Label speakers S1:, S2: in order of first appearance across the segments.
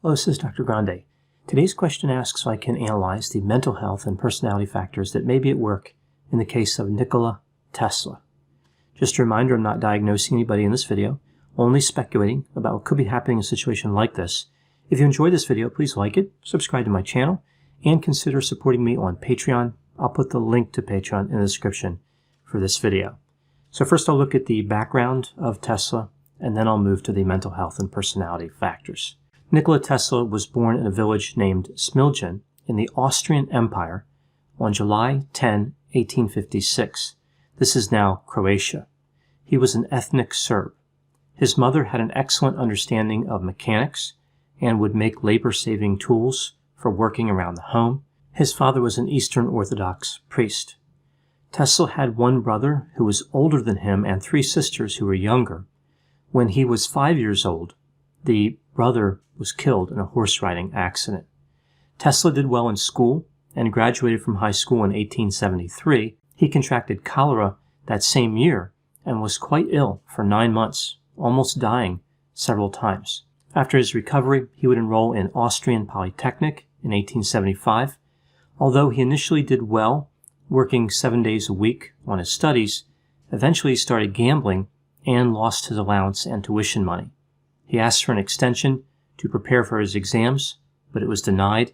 S1: Hello, this is Dr. Grande. Today's question asks if I can analyze the mental health and personality factors that may be at work in the case of Nikola Tesla. Just a reminder, I'm not diagnosing anybody in this video, only speculating about what could be happening in a situation like this. If you enjoyed this video, please like it, subscribe to my channel, and consider supporting me on Patreon. I'll put the link to Patreon in the description for this video. So first I'll look at the background of Tesla, and then I'll move to the mental health and personality factors. Nikola Tesla was born in a village named Smiljan in the Austrian Empire on July 10, 1856. This is now Croatia. He was an ethnic Serb. His mother had an excellent understanding of mechanics and would make labor-saving tools for working around the home. His father was an Eastern Orthodox priest. Tesla had one brother who was older than him and three sisters who were younger. When he was 5 years old, the brother was killed in a horse-riding accident. Tesla did well in school and graduated from high school in 1873. He contracted cholera that same year and was quite ill for 9 months, almost dying several times. After his recovery, he would enroll in Austrian Polytechnic in 1875. Although he initially did well, working 7 days a week on his studies, eventually he started gambling and lost his allowance and tuition money. He asked for an extension to prepare for his exams, but it was denied,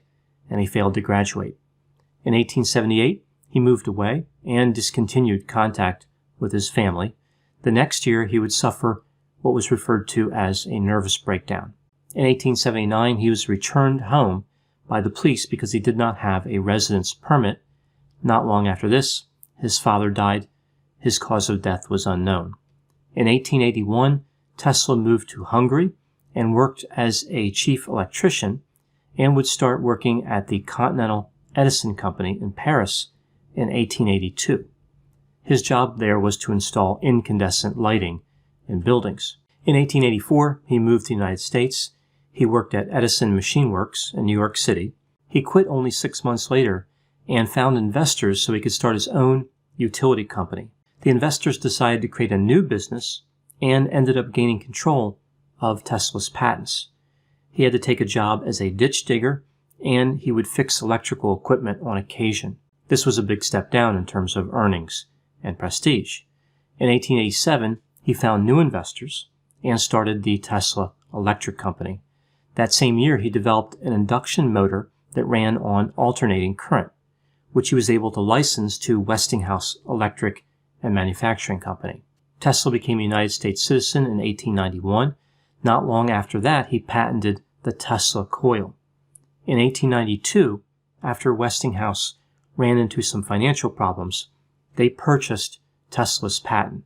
S1: and he failed to graduate. In 1878, he moved away and discontinued contact with his family. The next year, he would suffer what was referred to as a nervous breakdown. In 1879, he was returned home by the police because he did not have a residence permit. Not long after this, his father died. His cause of death was unknown. In 1881, Tesla moved to Hungary and worked as a chief electrician and would start working at the Continental Edison Company in Paris in 1882. His job there was to install incandescent lighting in buildings. In 1884, he moved to the United States. He worked at Edison Machine Works in New York City. He quit only 6 months later and found investors so he could start his own utility company. The investors decided to create a new business and ended up gaining control of Tesla's patents. He had to take a job as a ditch digger, and he would fix electrical equipment on occasion. This was a big step down in terms of earnings and prestige. In 1887, he found new investors and started the Tesla Electric Company. That same year, he developed an induction motor that ran on alternating current, which he was able to license to Westinghouse Electric and Manufacturing Company. Tesla became a United States citizen in 1891. Not long after that, he patented the Tesla coil. In 1892, after Westinghouse ran into some financial problems, they purchased Tesla's patent.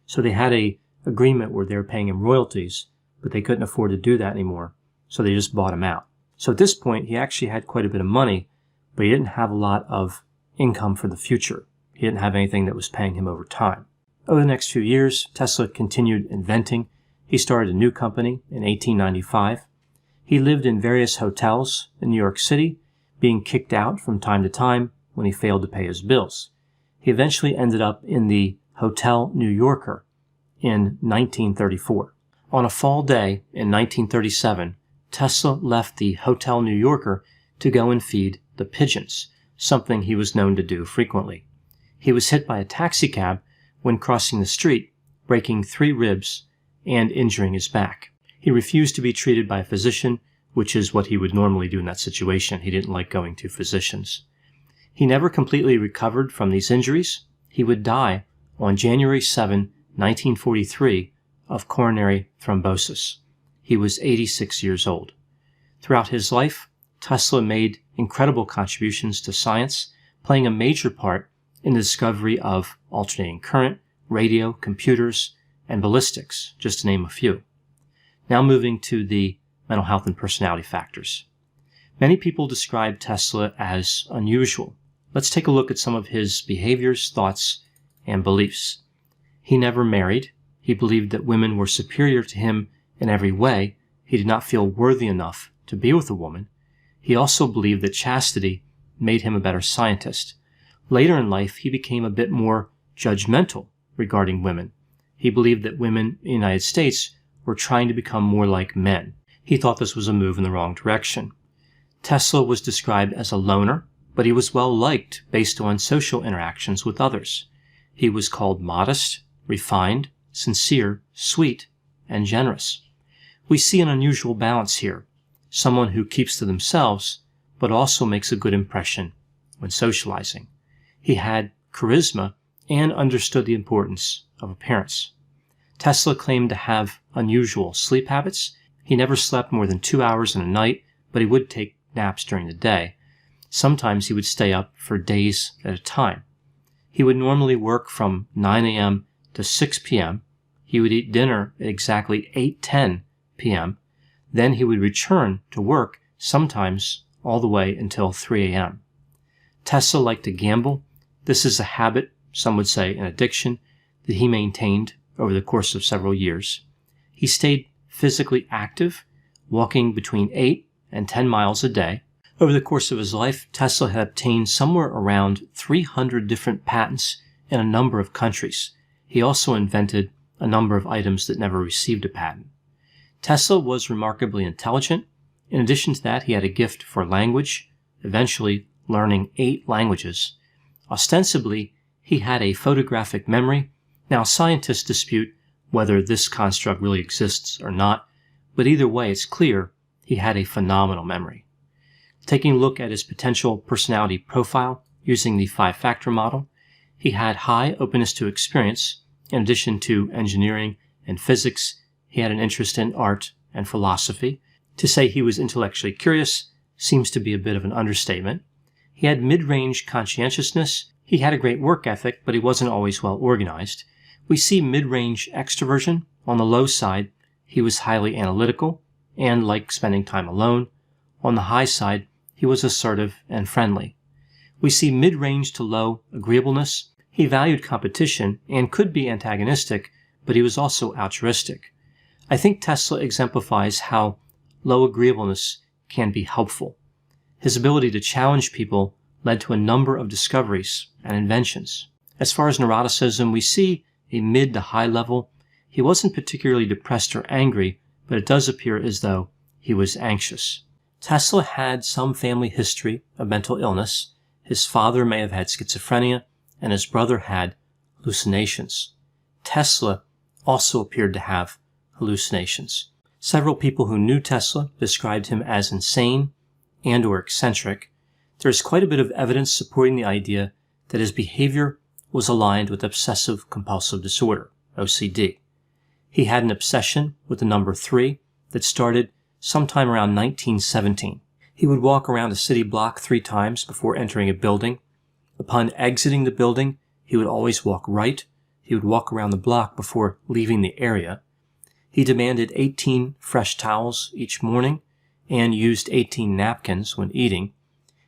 S1: So they had an agreement where they were paying him royalties, but they couldn't afford to do that anymore, so they just bought him out. So at this point, he actually had quite a bit of money, but he didn't have a lot of income for the future. He didn't have anything that was paying him over time. Over the next few years, Tesla continued inventing. He started a new company in 1895. He lived in various hotels in New York City, being kicked out from time to time when he failed to pay his bills. He eventually ended up in the Hotel New Yorker in 1934. On a fall day in 1937, Tesla left the Hotel New Yorker to go and feed the pigeons, something he was known to do frequently. He was hit by a taxicab when crossing the street, breaking 3 ribs and injuring his back. He refused to be treated by a physician, which is what he would normally do in that situation. He didn't like going to physicians. He never completely recovered from these injuries. He would die on January 7, 1943, of coronary thrombosis. He was 86 years old. Throughout his life, Tesla made incredible contributions to science, playing a major part in the discovery of alternating current, radio, computers, and ballistics, just to name a few. Now moving to the mental health and personality factors. Many people describe Tesla as unusual. Let's take a look at some of his behaviors, thoughts, and beliefs. He never married. He believed that women were superior to him in every way. He did not feel worthy enough to be with a woman. He also believed that chastity made him a better scientist. Later in life, he became a bit more judgmental regarding women. He believed that women in the United States were trying to become more like men. He thought this was a move in the wrong direction. Tesla was described as a loner, but he was well liked based on social interactions with others. He was called modest, refined, sincere, sweet, and generous. We see an unusual balance here, someone who keeps to themselves, but also makes a good impression when socializing. He had charisma and understood the importance of appearance. Tesla claimed to have unusual sleep habits. He never slept more than 2 hours in a night, but he would take naps during the day. Sometimes he would stay up for days at a time. He would normally work from 9 a.m. to 6 p.m. He would eat dinner at exactly 8:10 p.m. Then he would return to work, sometimes all the way until 3 a.m. Tesla liked to gamble. This is a habit, some would say an addiction, that he maintained over the course of several years. He stayed physically active, walking between 8 and 10 miles a day. Over the course of his life, Tesla had obtained somewhere around 300 different patents in a number of countries. He also invented a number of items that never received a patent. Tesla was remarkably intelligent. In addition to that, he had a gift for language, eventually learning 8 languages. Ostensibly, he had a photographic memory. Now, scientists dispute whether this construct really exists or not, but either way, it's clear he had a phenomenal memory. Taking a look at his potential personality profile using the 5-factor model, he had high openness to experience. In addition to engineering and physics, he had an interest in art and philosophy. To say he was intellectually curious seems to be a bit of an understatement. He had mid-range conscientiousness. He had a great work ethic, but he wasn't always well organized. We see mid-range extroversion. On the low side, he was highly analytical and liked spending time alone. On the high side, he was assertive and friendly. We see mid-range to low agreeableness. He valued competition and could be antagonistic, but he was also altruistic. I think Tesla exemplifies how low agreeableness can be helpful. His ability to challenge people led to a number of discoveries and inventions. As far as neuroticism, we see a mid to high level. He wasn't particularly depressed or angry, but it does appear as though he was anxious. Tesla had some family history of mental illness. His father may have had schizophrenia, and his brother had hallucinations. Tesla also appeared to have hallucinations. Several people who knew Tesla described him as insane and or eccentric. There is quite a bit of evidence supporting the idea that his behavior was aligned with obsessive-compulsive disorder, OCD. He had an obsession with the number 3 that started sometime around 1917. He would walk around a city block 3 times before entering a building. Upon exiting the building, he would always walk right. He would walk around the block before leaving the area. He demanded 18 fresh towels each morning and used 18 napkins when eating.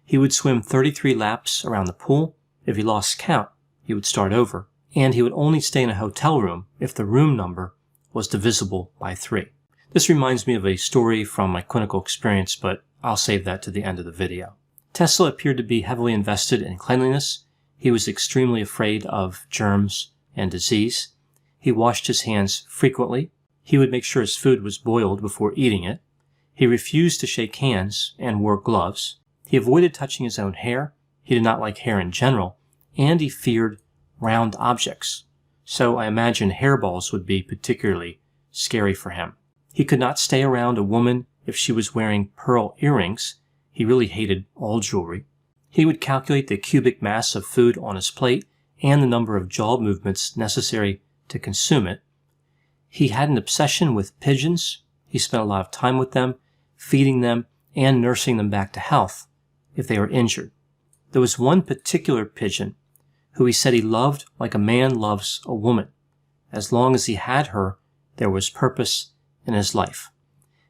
S1: He would swim 33 laps around the pool. If he lost count, he would start over. And he would only stay in a hotel room if the room number was divisible by 3. This reminds me of a story from my clinical experience, but I'll save that to the end of the video. Tesla appeared to be heavily invested in cleanliness. He was extremely afraid of germs and disease. He washed his hands frequently. He would make sure his food was boiled before eating it. He refused to shake hands and wore gloves. He avoided touching his own hair. He did not like hair in general, and he feared round objects. So I imagine hairballs would be particularly scary for him. He could not stay around a woman if she was wearing pearl earrings. He really hated all jewelry. He would calculate the cubic mass of food on his plate and the number of jaw movements necessary to consume it. He had an obsession with pigeons. He spent a lot of time with them, feeding them, and nursing them back to health if they were injured. There was one particular pigeon who he said he loved like a man loves a woman. As long as he had her, there was purpose in his life.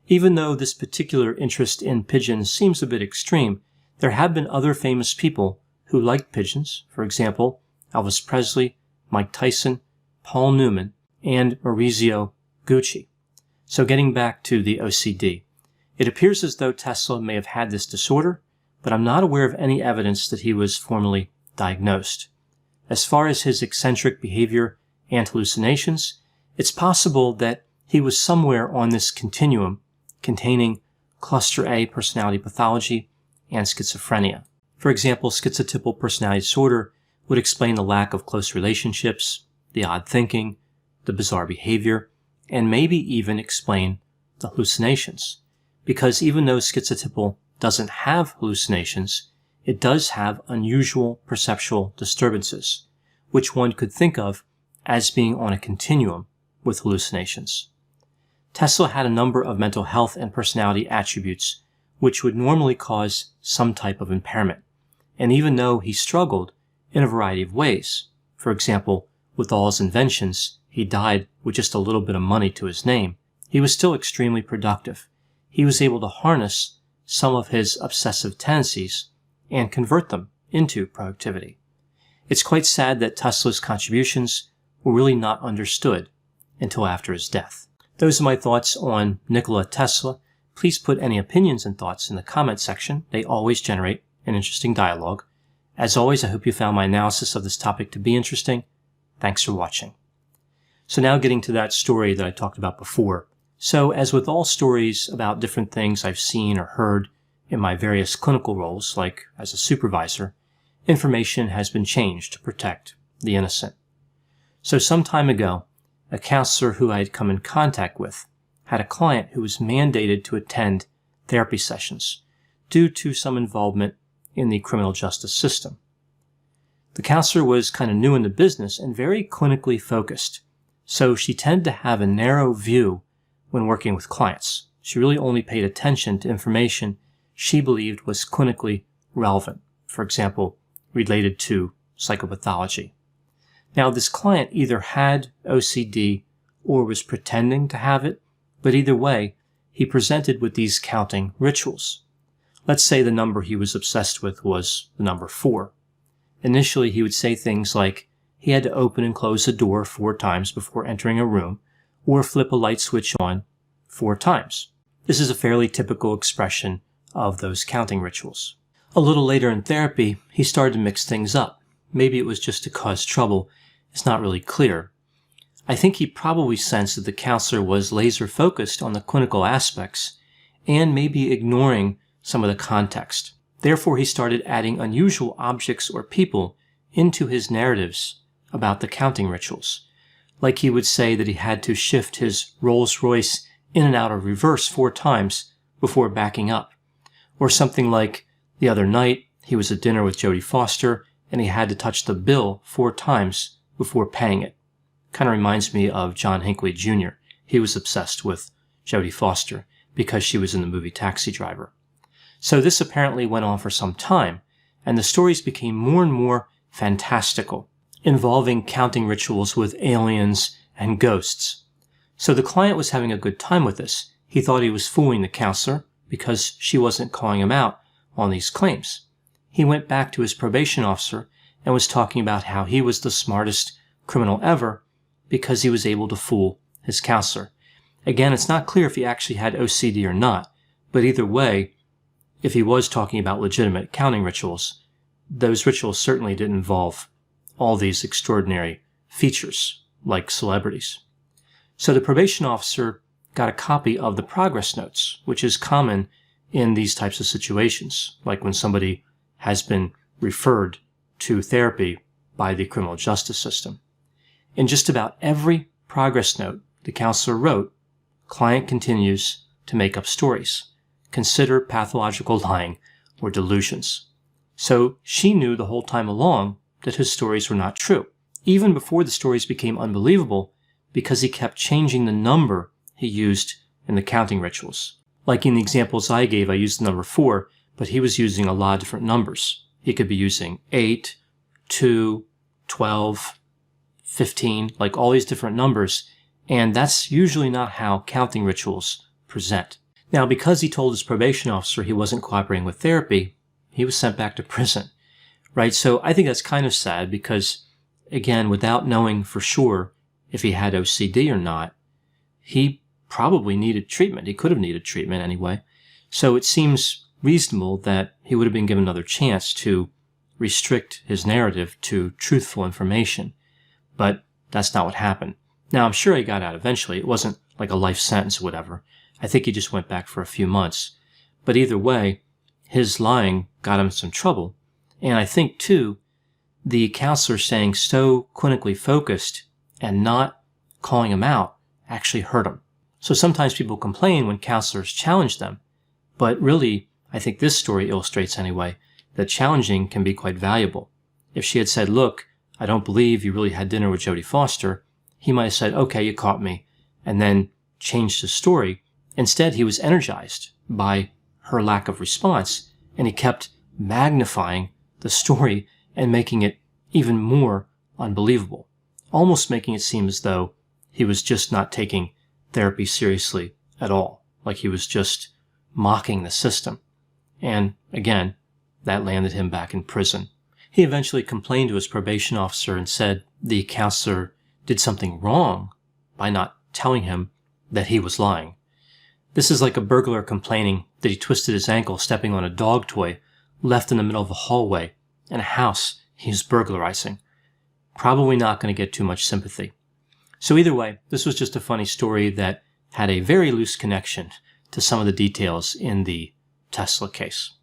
S1: Even though this particular interest in pigeons seems a bit extreme, there have been other famous people who liked pigeons. For example, Elvis Presley, Mike Tyson, Paul Newman, and Maurizio Gucci. So getting back to the OCD, it appears as though Tesla may have had this disorder, but I'm not aware of any evidence that he was formally diagnosed. As far as his eccentric behavior and hallucinations, it's possible that he was somewhere on this continuum containing cluster A personality pathology and schizophrenia. For example, schizotypal personality disorder would explain the lack of close relationships, the odd thinking, the bizarre behavior, and maybe even explain the hallucinations. Because even though schizotypal doesn't have hallucinations, it does have unusual perceptual disturbances, which one could think of as being on a continuum with hallucinations. Tesla had a number of mental health and personality attributes which would normally cause some type of impairment. And even though he struggled in a variety of ways, for example, with all his inventions, he died with just a little bit of money to his name, he was still extremely productive. He was able to harness some of his obsessive tendencies and convert them into productivity. It's quite sad that Tesla's contributions were really not understood until after his death. Those are my thoughts on Nikola Tesla. Please put any opinions and thoughts in the comment section. They always generate an interesting dialogue. As always, I hope you found my analysis of this topic to be interesting. Thanks for watching. So now getting to that story that I talked about before. So as with all stories about different things I've seen or heard in my various clinical roles, like as a supervisor, information has been changed to protect the innocent. So some time ago, a counselor who I had come in contact with had a client who was mandated to attend therapy sessions due to some involvement in the criminal justice system. The counselor was kind of new in the business and very clinically focused, so she tended to have a narrow view when working with clients. She really only paid attention to information she believed was clinically relevant, for example, related to psychopathology. Now, this client either had OCD or was pretending to have it, but either way, he presented with these counting rituals. Let's say the number he was obsessed with was the number 4. Initially, he would say things like he had to open and close a door 4 times before entering a room, or flip a light switch on 4 times. This is a fairly typical expression of those counting rituals. A little later in therapy, he started to mix things up. Maybe it was just to cause trouble. It's not really clear. I think he probably sensed that the counselor was laser focused on the clinical aspects and maybe ignoring some of the context. Therefore, he started adding unusual objects or people into his narratives about the counting rituals. Like he would say that he had to shift his Rolls Royce in and out of reverse 4 times before backing up. Or something like, the other night, he was at dinner with Jodie Foster and he had to touch the bill 4 times before paying it. Kind of reminds me of John Hinckley Jr. He was obsessed with Jodie Foster because she was in the movie Taxi Driver. So this apparently went on for some time, and the stories became more and more fantastical, involving counting rituals with aliens and ghosts. So the client was having a good time with this. He thought he was fooling the counselor because she wasn't calling him out on these claims. He went back to his probation officer and was talking about how he was the smartest criminal ever because he was able to fool his counselor. Again, it's not clear if he actually had OCD or not, but either way, if he was talking about legitimate counting rituals, those rituals certainly didn't involve all these extraordinary features like celebrities. So the probation officer got a copy of the progress notes, which is common in these types of situations, like when somebody has been referred to therapy by the criminal justice system. In just about every progress note the counselor wrote, client continues to make up stories. Consider pathological lying or delusions. So she knew the whole time along that his stories were not true, even before the stories became unbelievable, because he kept changing the number he used in the counting rituals. Like in the examples I gave, I used the number 4, but he was using a lot of different numbers. He could be using 8, 2, 12, 15, like all these different numbers, and that's usually not how counting rituals present. Now, because he told his probation officer he wasn't cooperating with therapy, he was sent back to prison, right? So I think that's kind of sad because, again, without knowing for sure if he had OCD or not, he probably needed treatment. He could have needed treatment anyway. So it seems reasonable that he would have been given another chance to restrict his narrative to truthful information. But that's not what happened. Now, I'm sure he got out eventually. It wasn't like a life sentence or whatever. I think he just went back for a few months. But either way, his lying got him some trouble. And I think, too, the counselor staying so clinically focused and not calling him out actually hurt him. So sometimes people complain when counselors challenge them. But really, I think this story illustrates anyway, that challenging can be quite valuable. If she had said, look, I don't believe you really had dinner with Jodie Foster, he might have said, okay, you caught me, and then changed his story. Instead, he was energized by her lack of response, and he kept magnifying the story and making it even more unbelievable, almost making it seem as though he was just not taking therapy seriously at all, like he was just mocking the system. And again, that landed him back in prison. He eventually complained to his probation officer and said the counselor did something wrong by not telling him that he was lying. This is like a burglar complaining that he twisted his ankle stepping on a dog toy left in the middle of a hallway in a house he was burglarizing. Probably not going to get too much sympathy. So either way, this was just a funny story that had a very loose connection to some of the details in the Tesla case.